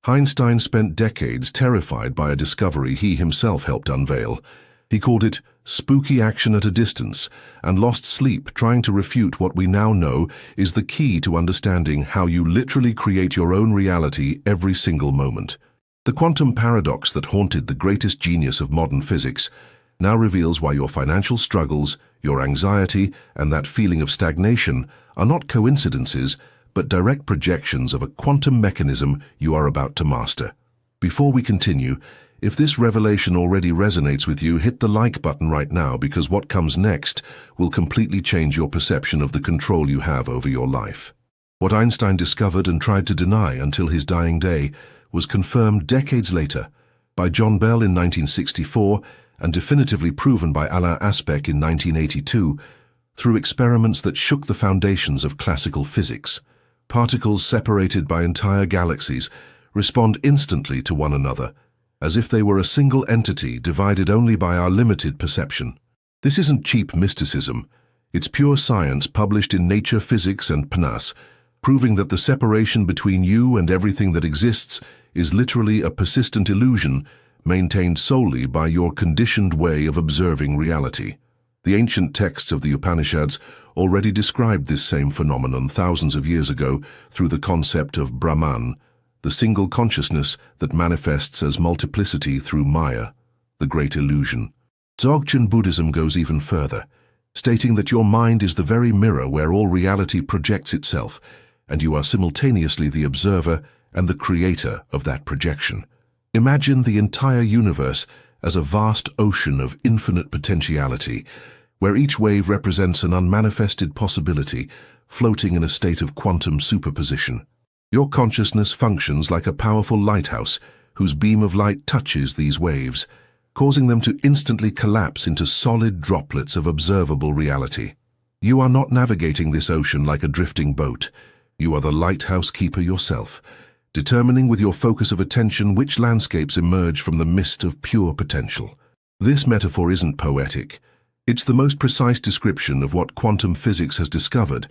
Einstein spent decades terrified by a discovery he himself helped unveil. He called it spooky action at a distance and lost sleep trying to refute what we now know is the key to understanding how you literally create your own reality every single moment. The quantum paradox that haunted the greatest genius of modern physics now reveals why your financial struggles, your anxiety, and that feeling of stagnation are not coincidences, but direct projections of a quantum mechanism you are about to master. Before we continue, if this revelation already resonates with you, hit the like button right now because what comes next will completely change your perception of the control you have over your life. What Einstein discovered and tried to deny until his dying day was confirmed decades later by John Bell in 1964 and definitively proven by Alain Aspect in 1982 through experiments that shook the foundations of classical physics. Particles separated by entire galaxies respond instantly to one another, as if they were a single entity divided only by our limited perception. This isn't cheap mysticism. It's pure science published in Nature Physics and PNAS, proving that the separation between you and everything that exists is literally a persistent illusion maintained solely by your conditioned way of observing reality. The ancient texts of the Upanishads already described this same phenomenon thousands of years ago through the concept of Brahman, the single consciousness that manifests as multiplicity through Maya, the great illusion. Dzogchen Buddhism goes even further, stating that your mind is the very mirror where all reality projects itself, and you are simultaneously the observer and the creator of that projection. Imagine the entire universe as a vast ocean of infinite potentiality, where each wave represents an unmanifested possibility floating in a state of quantum superposition. Your consciousness functions like a powerful lighthouse whose beam of light touches these waves, causing them to instantly collapse into solid droplets of observable reality. You are not navigating this ocean like a drifting boat. You are the lighthouse keeper yourself, determining with your focus of attention which landscapes emerge from the mist of pure potential. This metaphor isn't poetic. It's the most precise description of what quantum physics has discovered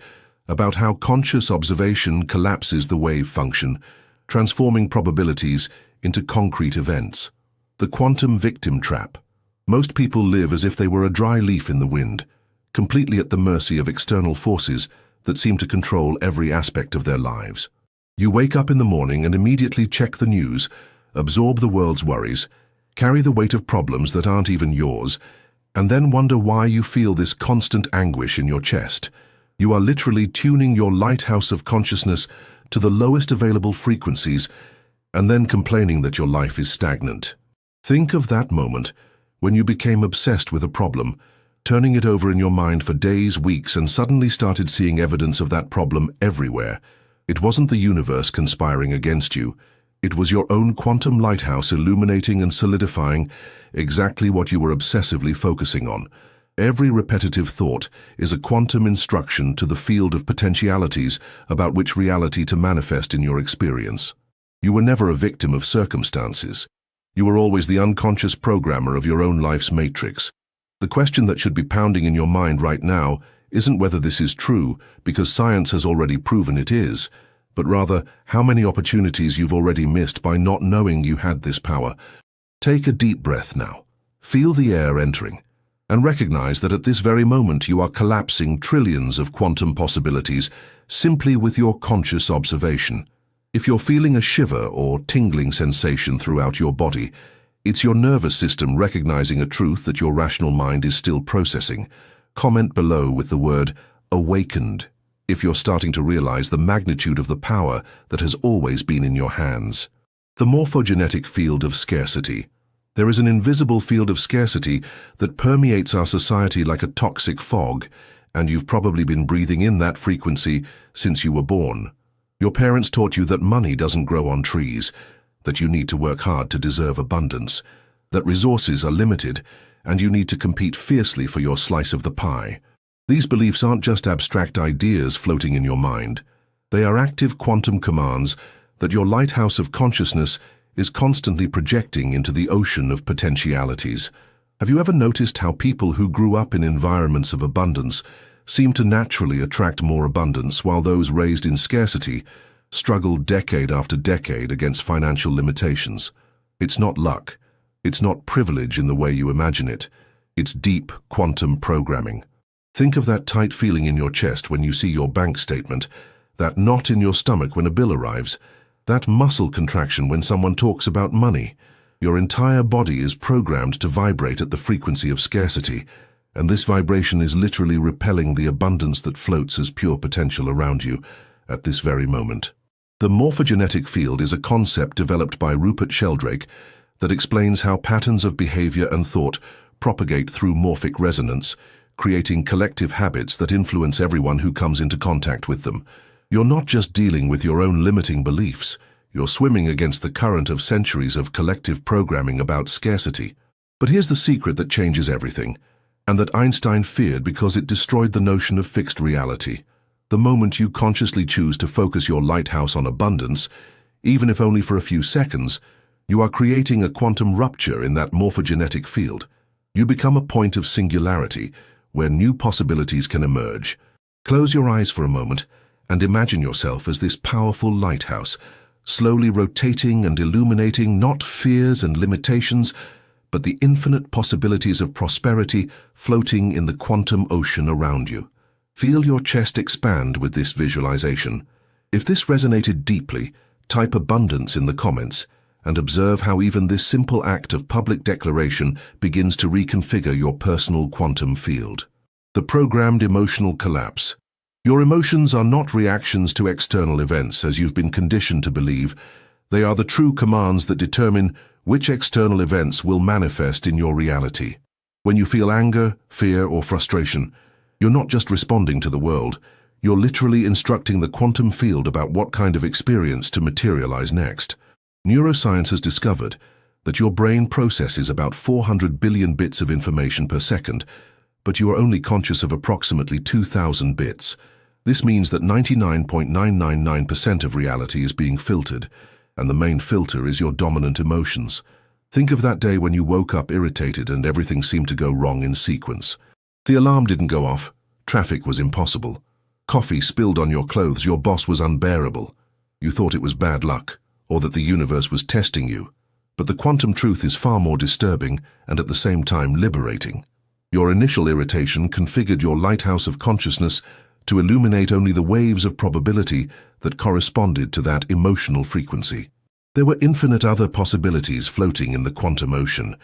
about how conscious observation collapses the wave function, transforming probabilities into concrete events. The quantum victim trap. Most people live as if they were a dry leaf in the wind, completely at the mercy of external forces that seem to control every aspect of their lives. You wake up in the morning and immediately check the news, absorb the world's worries, carry the weight of problems that aren't even yours, and then wonder why you feel this constant anguish in your chest. You are literally tuning your lighthouse of consciousness to the lowest available frequencies and then complaining that your life is stagnant. Think of that moment when you became obsessed with a problem, turning it over in your mind for days, weeks, and suddenly started seeing evidence of that problem everywhere. It wasn't the universe conspiring against you. It was your own quantum lighthouse illuminating and solidifying exactly what you were obsessively focusing on. Every repetitive thought is a quantum instruction to the field of potentialities about which reality to manifest in your experience. You were never a victim of circumstances. You were always the unconscious programmer of your own life's matrix. The question that should be pounding in your mind right now isn't whether this is true, because science has already proven it is, but rather how many opportunities you've already missed by not knowing you had this power. Take a deep breath now. Feel the air entering, and recognize that at this very moment you are collapsing trillions of quantum possibilities simply with your conscious observation. If you're feeling a shiver or tingling sensation throughout your body, it's your nervous system recognizing a truth that your rational mind is still processing. Comment below with the word awakened if you're starting to realize the magnitude of the power that has always been in your hands. The morphogenetic field of scarcity. There is an invisible field of scarcity that permeates our society like a toxic fog, and you've probably been breathing in that frequency since you were born. Your parents taught you that money doesn't grow on trees, that you need to work hard to deserve abundance, that resources are limited, and you need to compete fiercely for your slice of the pie. These beliefs aren't just abstract ideas floating in your mind. They are active quantum commands that your lighthouse of consciousness is constantly projecting into the ocean of potentialities. Have you ever noticed how people who grew up in environments of abundance seem to naturally attract more abundance, while those raised in scarcity struggled decade after decade against financial limitations. It's not luck. It's not privilege in the way you imagine it. It's deep quantum programming. Think of that tight feeling in your chest when you see your bank statement, that knot in your stomach when a bill arrives, that muscle contraction when someone talks about money. Your entire body is programmed to vibrate at the frequency of scarcity, and this vibration is literally repelling the abundance that floats as pure potential around you at this very moment. The morphogenetic field is a concept developed by Rupert Sheldrake that explains how patterns of behavior and thought propagate through morphic resonance, creating collective habits that influence everyone who comes into contact with them. You're not just dealing with your own limiting beliefs, you're swimming against the current of centuries of collective programming about scarcity. But here's the secret that changes everything, and that Einstein feared because it destroyed the notion of fixed reality. The moment you consciously choose to focus your lighthouse on abundance, even if only for a few seconds, you are creating a quantum rupture in that morphogenetic field. You become a point of singularity where new possibilities can emerge. Close your eyes for a moment and imagine yourself as this powerful lighthouse, slowly rotating and illuminating not fears and limitations, but the infinite possibilities of prosperity floating in the quantum ocean around you. Feel your chest expand with this visualization. If this resonated deeply, type abundance in the comments and observe how even this simple act of public declaration begins to reconfigure your personal quantum field. The programmed emotional collapse. Your emotions are not reactions to external events, as you've been conditioned to believe. They are the true commands that determine which external events will manifest in your reality. When you feel anger, fear, or frustration, you're not just responding to the world, you're literally instructing the quantum field about what kind of experience to materialize next. Neuroscience has discovered that your brain processes about 400 billion bits of information per second, but you are only conscious of approximately 2,000 bits. This means that 99.999% of reality is being filtered, and the main filter is your dominant emotions. Think of that day when you woke up irritated and everything seemed to go wrong in sequence. The alarm didn't go off, traffic was impossible, coffee spilled on your clothes, your boss was unbearable. You thought it was bad luck, or that the universe was testing you. But the quantum truth is far more disturbing and at the same time liberating. Your initial irritation configured your lighthouse of consciousness to illuminate only the waves of probability that corresponded to that emotional frequency. There were infinite other possibilities floating in the quantum ocean.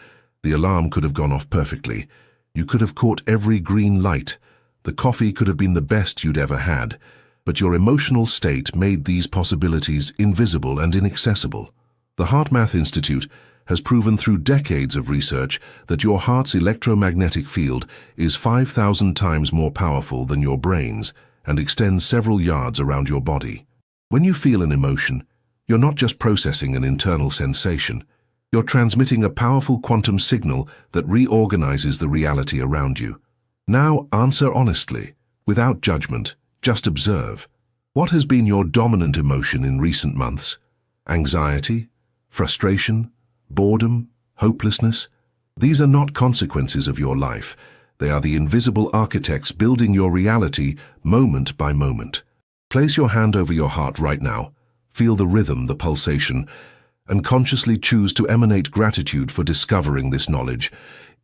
The alarm could have gone off perfectly. You could have caught every green light. The coffee could have been the best you'd ever had. But your emotional state made these possibilities invisible and inaccessible. The HeartMath Institute has proven through decades of research that your heart's electromagnetic field is 5,000 times more powerful than your brain's and extends several yards around your body. When you feel an emotion, you're not just processing an internal sensation. You're transmitting a powerful quantum signal that reorganizes the reality around you. Now answer honestly, without judgment, just observe. What has been your dominant emotion in recent months? Anxiety? Frustration? Boredom? Hopelessness? These are not consequences of your life. They are the invisible architects building your reality moment by moment. Place your hand over your heart right now. Feel the rhythm, the pulsation, and consciously choose to emanate gratitude for discovering this knowledge.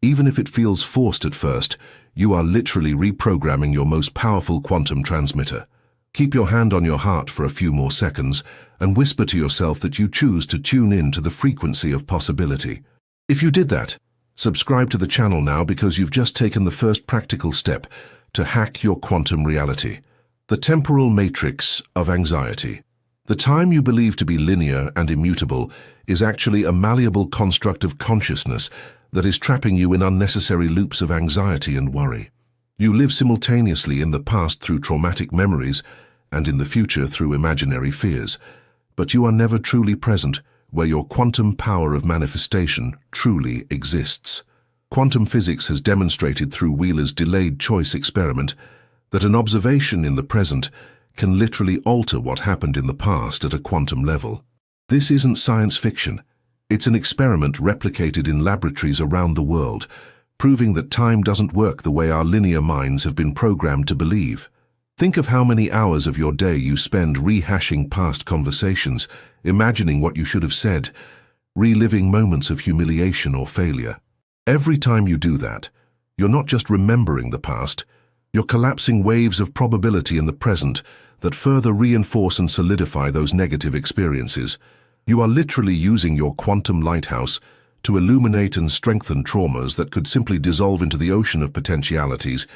Even if it feels forced at first, you are literally reprogramming your most powerful quantum transmitter. Keep your hand on your heart for a few more seconds and whisper to yourself that you choose to tune in to the frequency of possibility. If you did that, subscribe to the channel now, because you've just taken the first practical step to hack your quantum reality. The temporal matrix of anxiety. The time you believe to be linear and immutable is actually a malleable construct of consciousness that is trapping you in unnecessary loops of anxiety and worry. You live simultaneously in the past through traumatic memories and in the future through imaginary fears, but you are never truly present where your quantum power of manifestation truly exists. Quantum physics has demonstrated through Wheeler's delayed choice experiment that an observation in the present can literally alter what happened in the past at a quantum level. This isn't science fiction. It's an experiment replicated in laboratories around the world, proving that time doesn't work the way our linear minds have been programmed to believe. Think of how many hours of your day you spend rehashing past conversations, imagining what you should have said, reliving moments of humiliation or failure. Every time you do that, you're not just remembering the past, you're collapsing waves of probability in the present that further reinforce and solidify those negative experiences. You are literally using your quantum lighthouse to illuminate and strengthen traumas that could simply dissolve into the ocean of potentialities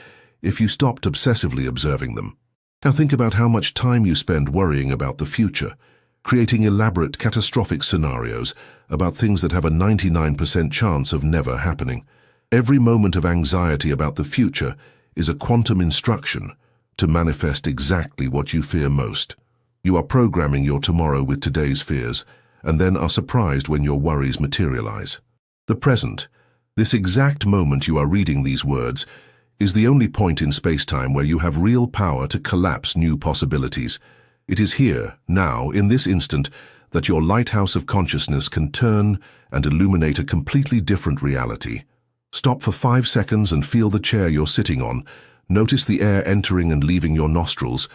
if you stopped obsessively observing them. Now think about how much time you spend worrying about the future, creating elaborate catastrophic scenarios about things that have a 99% chance of never happening. Every moment of anxiety about the future is a quantum instruction to manifest exactly what you fear most. You are programming your tomorrow with today's fears, and then are surprised when your worries materialize. The present, this exact moment you are reading these words, is the only point in space-time where you have real power to collapse new possibilities. It is here, now, in this instant, that your lighthouse of consciousness can turn and illuminate a completely different reality. Stop for 5 seconds and feel the chair you're sitting on. Notice the air entering and leaving your nostrils.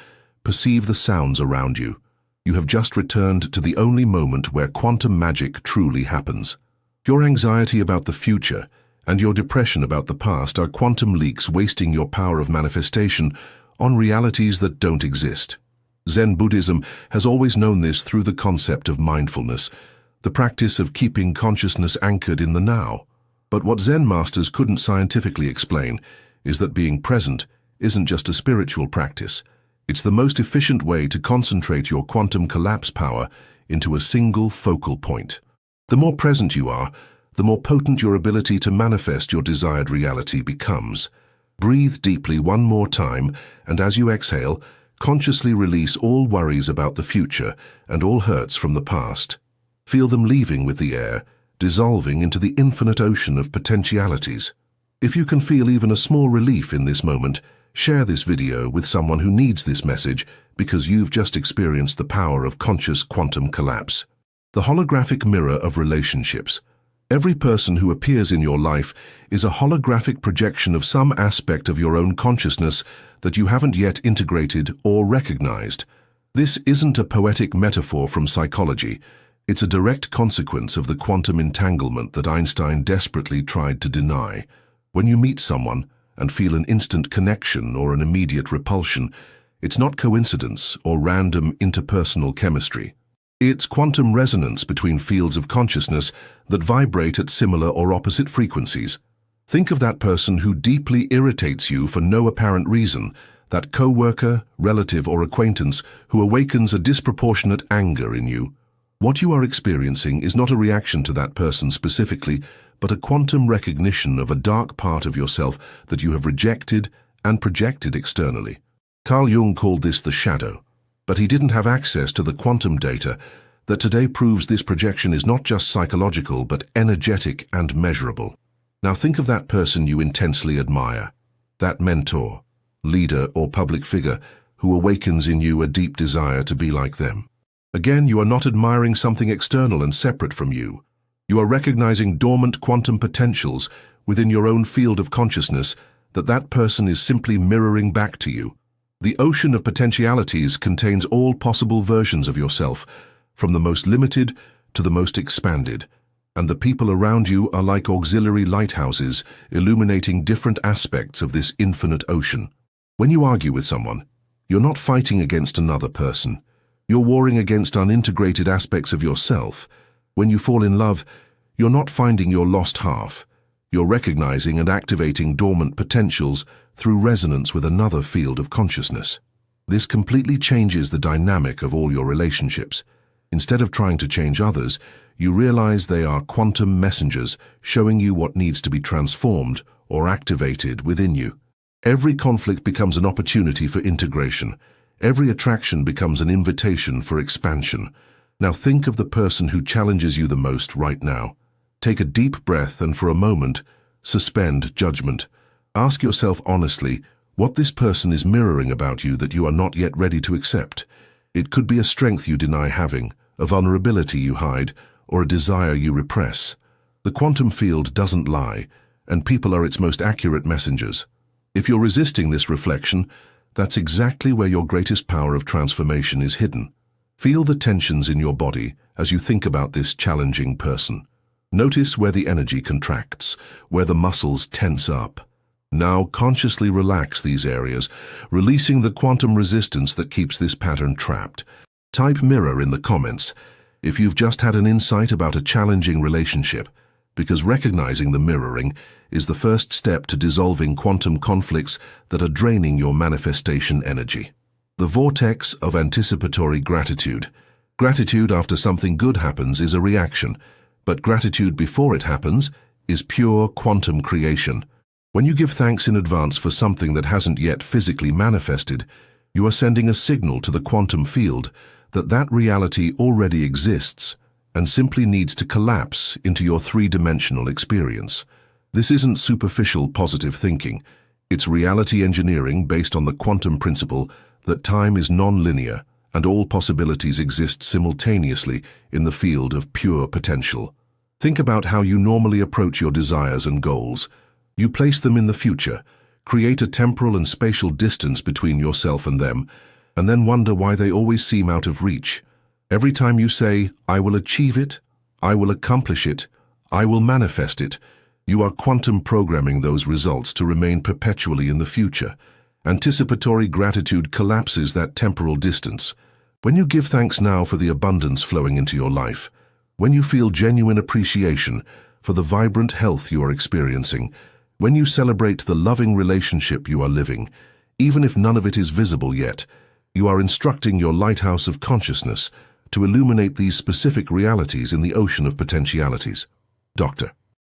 Perceive the sounds around you. You have just returned to the only moment where quantum magic truly happens. Your anxiety about the future and your depression about the past are quantum leaks wasting your power of manifestation on realities that don't exist. Zen Buddhism has always known this through the concept of mindfulness, the practice of keeping consciousness anchored in the now. But what Zen masters couldn't scientifically explain is that being present isn't just a spiritual practice. It's the most efficient way to concentrate your quantum collapse power into a single focal point. The more present you are, the more potent your ability to manifest your desired reality becomes. Breathe deeply one more time, and as you exhale, consciously release all worries about the future and all hurts from the past. Feel them leaving with the air, dissolving into the infinite ocean of potentialities. If you can feel even a small relief in this moment, share this video with someone who needs this message because you've just experienced the power of conscious quantum collapse. The holographic mirror of relationships. Every person who appears in your life is a holographic projection of some aspect of your own consciousness that you haven't yet integrated or recognized. This isn't a poetic metaphor from psychology. It's a direct consequence of the quantum entanglement that Einstein desperately tried to deny. When you meet someone and feel an instant connection or an immediate repulsion, it's not coincidence or random interpersonal chemistry. It's quantum resonance between fields of consciousness that vibrate at similar or opposite frequencies. Think of that person who deeply irritates you for no apparent reason, that co-worker, relative, or acquaintance who awakens a disproportionate anger in you. What you are experiencing is not a reaction to that person specifically, but a quantum recognition of a dark part of yourself that you have rejected and projected externally. Carl Jung called this the shadow, but he didn't have access to the quantum data that today proves this projection is not just psychological but energetic and measurable. Now think of that person you intensely admire, that mentor, leader, or public figure who awakens in you a deep desire to be like them. Again, you are not admiring something external and separate from you. You are recognizing dormant quantum potentials within your own field of consciousness that person is simply mirroring back to you. The ocean of potentialities contains all possible versions of yourself, from the most limited to the most expanded, and the people around you are like auxiliary lighthouses illuminating different aspects of this infinite ocean. When you argue with someone, you're not fighting against another person. You're warring against unintegrated aspects of yourself. When you fall in love, you're not finding your lost half. You're recognizing and activating dormant potentials through resonance with another field of consciousness. This completely changes the dynamic of all your relationships. Instead of trying to change others, you realize they are quantum messengers showing you what needs to be transformed or activated within you. Every conflict becomes an opportunity for integration. Every attraction becomes an invitation for expansion. Now think of the person who challenges you the most right now. Take a deep breath and for a moment, suspend judgment. Ask yourself honestly what this person is mirroring about you that you are not yet ready to accept. It could be a strength you deny having, a vulnerability you hide, or a desire you repress. The quantum field doesn't lie, and people are its most accurate messengers. If you're resisting this reflection, That's exactly where your greatest power of transformation is hidden. Feel the tensions in your body as you think about this challenging person. Notice where the energy contracts, where the muscles tense up. Now consciously relax these areas, releasing the quantum resistance that keeps this pattern trapped. Type mirror in the comments if you've just had an insight about a challenging relationship, because recognizing the mirroring is the first step to dissolving quantum conflicts that are draining your manifestation energy. The vortex of anticipatory gratitude. Gratitude after something good happens is a reaction, but gratitude before it happens is pure quantum creation. When you give thanks in advance for something that hasn't yet physically manifested, you are sending a signal to the quantum field that that reality already exists and simply needs to collapse into your three-dimensional experience. This isn't superficial positive thinking. It's reality engineering based on the quantum principle that time is non-linear and all possibilities exist simultaneously in the field of pure potential. Think about how you normally approach your desires and goals. You place them in the future, create a temporal and spatial distance between yourself and them, and then wonder why they always seem out of reach. Every time you say, "I will achieve it, I will accomplish it, I will manifest it," you are quantum programming those results to remain perpetually in the future. Anticipatory gratitude collapses that temporal distance. When you give thanks now for the abundance flowing into your life, when you feel genuine appreciation for the vibrant health you are experiencing, when you celebrate the loving relationship you are living, even if none of it is visible yet, you are instructing your lighthouse of consciousness to illuminate these specific realities in the ocean of potentialities. Dr.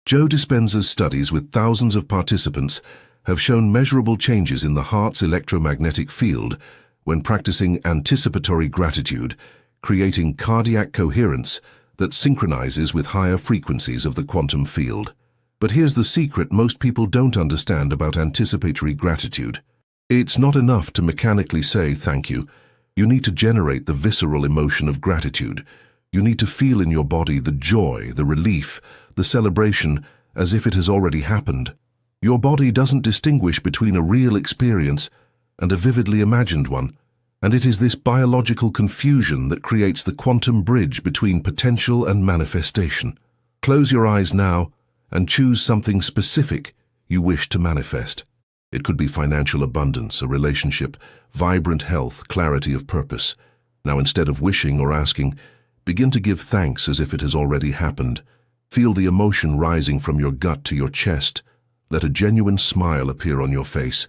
Joe Dispenza's studies with thousands of participants have shown measurable changes in the heart's electromagnetic field when practicing anticipatory gratitude, creating cardiac coherence that synchronizes with higher frequencies of the quantum field. But here's the secret most people don't understand about anticipatory gratitude. It's not enough to mechanically say thank you. You need to generate the visceral emotion of gratitude. You need to feel in your body the joy, the relief, the celebration, as if it has already happened. Your body doesn't distinguish between a real experience and a vividly imagined one, and it is this biological confusion that creates the quantum bridge between potential and manifestation. Close your eyes now and choose something specific you wish to manifest. It could be financial abundance, a relationship, vibrant health, clarity of purpose. Now, instead of wishing or asking, begin to give thanks as if it has already happened. Feel the emotion rising from your gut to your chest. Let a genuine smile appear on your face.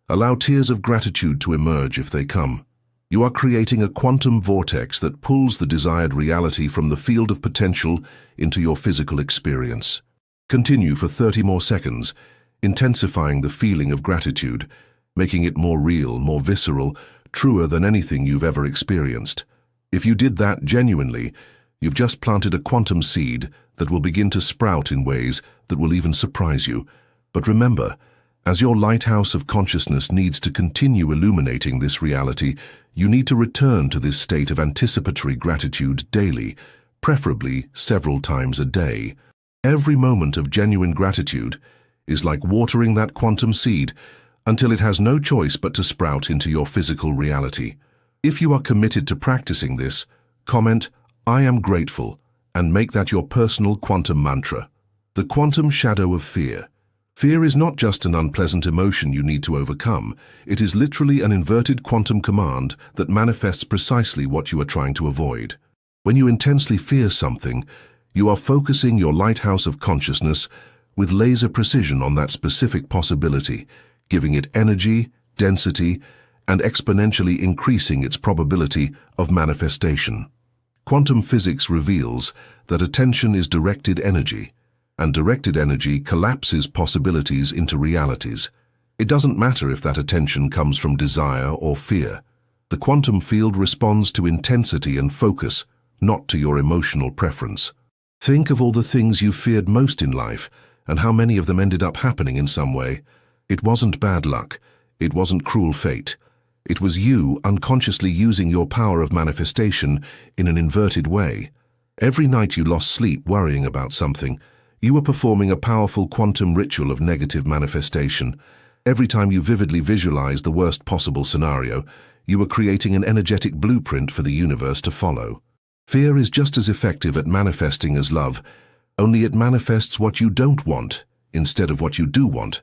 Allow tears of gratitude to emerge if they come. You are creating a quantum vortex that pulls the desired reality from the field of potential into your physical experience. Continue for 30 more seconds, intensifying the feeling of gratitude, making it more real, more visceral, truer than anything you've ever experienced. If you did that genuinely, you've just planted a quantum seed that will begin to sprout in ways that will even surprise you. But remember, as your lighthouse of consciousness needs to continue illuminating this reality, you need to return to this state of anticipatory gratitude daily, preferably several times a day. Every moment of genuine gratitude is like watering that quantum seed until it has no choice but to sprout into your physical reality. If you are committed to practicing this, comment, "I am grateful," and make that your personal quantum mantra. The quantum shadow of fear. Fear is not just an unpleasant emotion you need to overcome. It is literally an inverted quantum command that manifests precisely what you are trying to avoid. When you intensely fear something, you are focusing your lighthouse of consciousness with laser precision on that specific possibility, giving it energy, density, and exponentially increasing its probability of manifestation. Quantum physics reveals that attention is directed energy, and directed energy collapses possibilities into realities. It doesn't matter if that attention comes from desire or fear. The quantum field responds to intensity and focus, not to your emotional preference. Think of all the things you feared most in life, and how many of them ended up happening in some way. It wasn't bad luck. It wasn't cruel fate. It was you unconsciously using your power of manifestation in an inverted way. Every night you lost sleep worrying about something, you were performing a powerful quantum ritual of negative manifestation. Every time you vividly visualize the worst possible scenario, you are creating an energetic blueprint for the universe to follow. Fear is just as effective at manifesting as love, only it manifests what you don't want instead of what you do want.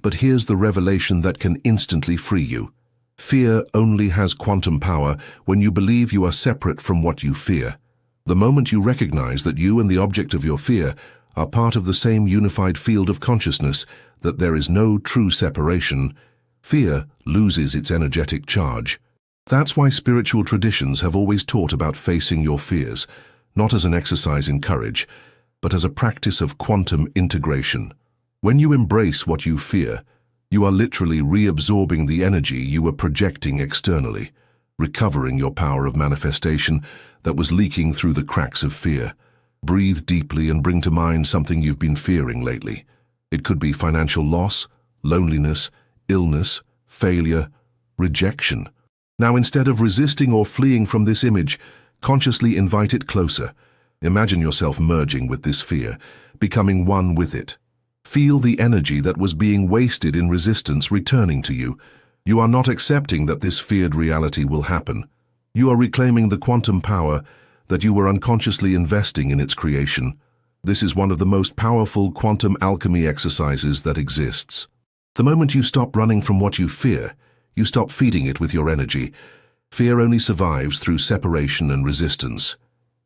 But here's the revelation that can instantly free you. Fear only has quantum power when you believe you are separate from what you fear. The moment you recognize that you and the object of your fear are part of the same unified field of consciousness, that there is no true separation, fear loses its energetic charge. That's why spiritual traditions have always taught about facing your fears, not as an exercise in courage, but as a practice of quantum integration. When you embrace what you fear, you are literally reabsorbing the energy you were projecting externally, recovering your power of manifestation that was leaking through the cracks of fear. Breathe deeply and bring to mind something you've been fearing lately. It could be financial loss, loneliness, illness, failure, rejection. Now, instead of resisting or fleeing from this image, consciously invite it closer. Imagine yourself merging with this fear, becoming one with it. Feel the energy that was being wasted in resistance returning to you. You are not accepting that this feared reality will happen. You are reclaiming the quantum power that you were unconsciously investing in its creation. This is one of the most powerful quantum alchemy exercises that exists. The moment you stop running from what you fear, you stop feeding it with your energy. Fear only survives through separation and resistance.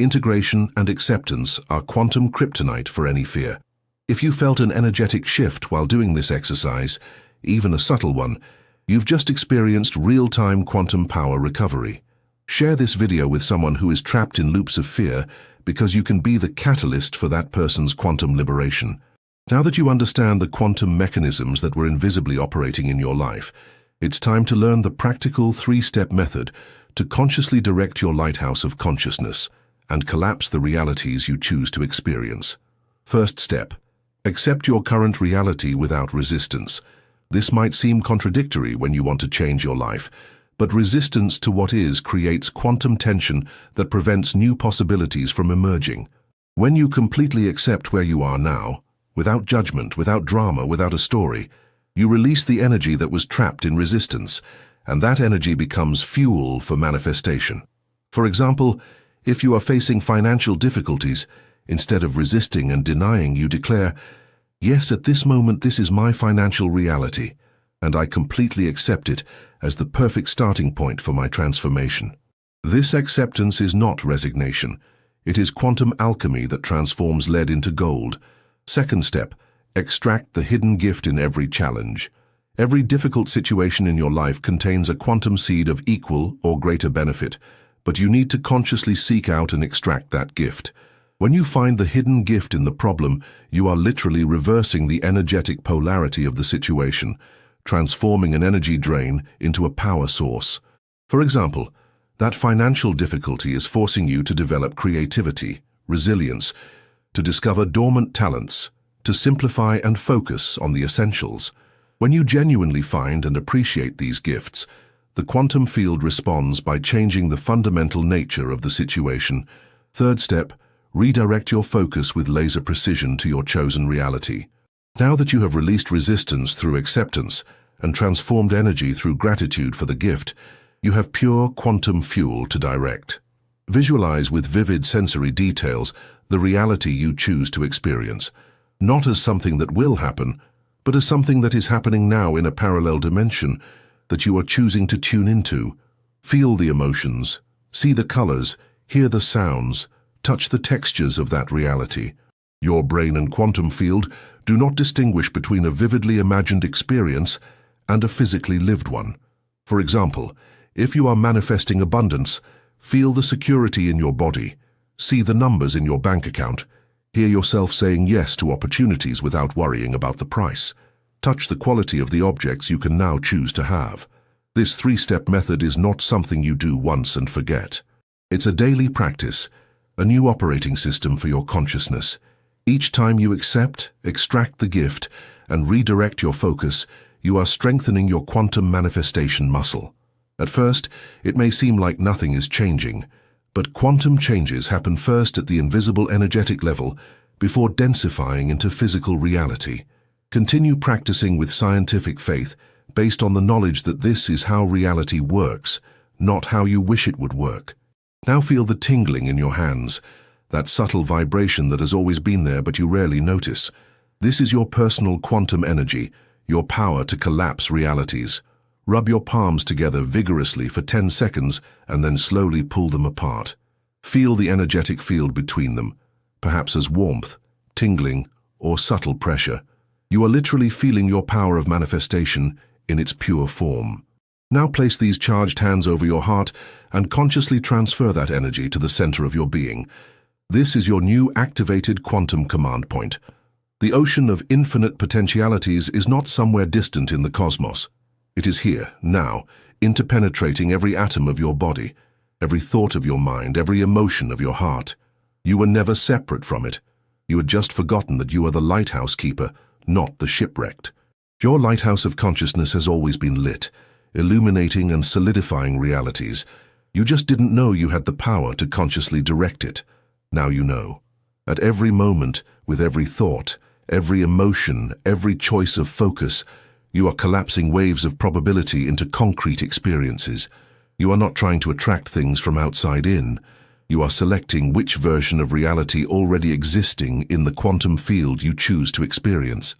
Integration and acceptance are quantum kryptonite for any fear. If you felt an energetic shift while doing this exercise, even a subtle one, you've just experienced real-time quantum power recovery. Share this video with someone who is trapped in loops of fear, because you can be the catalyst for that person's quantum liberation. Now that you understand the quantum mechanisms that were invisibly operating in your life, it's time to learn the practical 3-step method to consciously direct your lighthouse of consciousness and collapse the realities you choose to experience. First step: accept your current reality without resistance. This might seem contradictory when you want to change your life, but resistance to what is creates quantum tension that prevents new possibilities from emerging. When you completely accept where you are now, without judgment, without drama, without a story, you release the energy that was trapped in resistance, and that energy becomes fuel for manifestation. For example, if you are facing financial difficulties, instead of resisting and denying, you declare, "Yes, at this moment this is my financial reality, and I completely accept it as the perfect starting point for my transformation." This acceptance is not resignation. It is quantum alchemy that transforms lead into gold. Second step: extract the hidden gift in every challenge. Every difficult situation in your life contains a quantum seed of equal or greater benefit, but you need to consciously seek out and extract that gift. When you find the hidden gift in the problem, you are literally reversing the energetic polarity of the situation, transforming an energy drain into a power source. For example, that financial difficulty is forcing you to develop creativity, resilience, to discover dormant talents, to simplify and focus on the essentials. When you genuinely find and appreciate these gifts, the quantum field responds by changing the fundamental nature of the situation. Third step: redirect your focus with laser precision to your chosen reality. Now that you have released resistance through acceptance and transformed energy through gratitude for the gift, you have pure quantum fuel to direct. Visualize with vivid sensory details the reality you choose to experience, not as something that will happen, but as something that is happening now in a parallel dimension that you are choosing to tune into. Feel the emotions, see the colors, hear the sounds, touch the textures of that reality. Your brain and quantum field do not distinguish between a vividly imagined experience and a physically lived one. For example, if you are manifesting abundance, feel the security in your body, see the numbers in your bank account, hear yourself saying yes to opportunities without worrying about the price. Touch the quality of the objects you can now choose to have. This 3-step method is not something you do once and forget. It's a daily practice, a new operating system for your consciousness. Each time you accept, extract the gift, and redirect your focus, you are strengthening your quantum manifestation muscle. At first, it may seem like nothing is changing, but quantum changes happen first at the invisible energetic level before densifying into physical reality. Continue practicing with scientific faith, based on the knowledge that this is how reality works, not how you wish it would work. Now feel the tingling in your hands, that subtle vibration that has always been there but you rarely notice. This is your personal quantum energy, your power to collapse realities. Rub your palms together vigorously for 10 seconds and then slowly pull them apart. Feel the energetic field between them, perhaps as warmth, tingling, or subtle pressure. You are literally feeling your power of manifestation in its pure form. Now place these charged hands over your heart and consciously transfer that energy to the center of your being. This is your new activated quantum command point. The ocean of infinite potentialities is not somewhere distant in the cosmos. It is here, now, interpenetrating every atom of your body, every thought of your mind, every emotion of your heart. You were never separate from it. You had just forgotten that you are the lighthouse keeper, not the shipwrecked. Your lighthouse of consciousness has always been lit, illuminating and solidifying realities. You just didn't know you had the power to consciously direct it. Now you know. At every moment, with every thought, every emotion, every choice of focus, you are collapsing waves of probability into concrete experiences. You are not trying to attract things from outside in. You are selecting which version of reality already existing in the quantum field you choose to experience.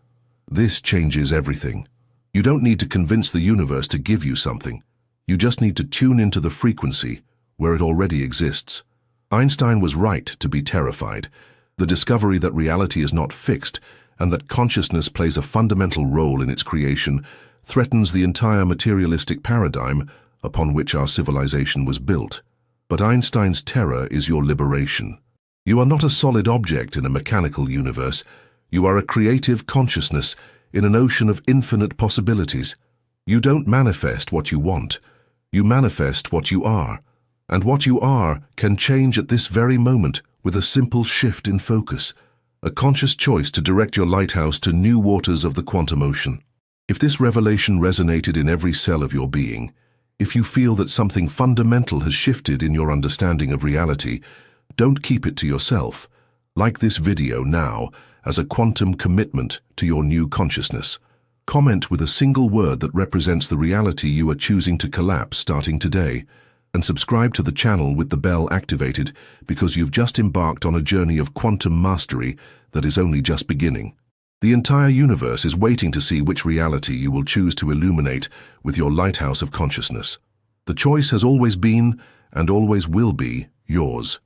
This changes everything. You don't need to convince the universe to give you something. You just need to tune into the frequency where it already exists. Einstein was right to be terrified. The discovery that reality is not fixed and that consciousness plays a fundamental role in its creation threatens the entire materialistic paradigm upon which our civilization was built. But Einstein's terror is your liberation. You are not a solid object in a mechanical universe. You are a creative consciousness in an ocean of infinite possibilities. You don't manifest what you want. You manifest what you are. And what you are can change at this very moment with a simple shift in focus, a conscious choice to direct your lighthouse to new waters of the quantum ocean. If this revelation resonated in every cell of your being, if you feel that something fundamental has shifted in your understanding of reality, don't keep it to yourself. Like this video now as a quantum commitment to your new consciousness. Comment with a single word that represents the reality you are choosing to collapse starting today, and subscribe to the channel with the bell activated because you've just embarked on a journey of quantum mastery that is only just beginning. The entire universe is waiting to see which reality you will choose to illuminate with your lighthouse of consciousness. The choice has always been, and always will be, yours.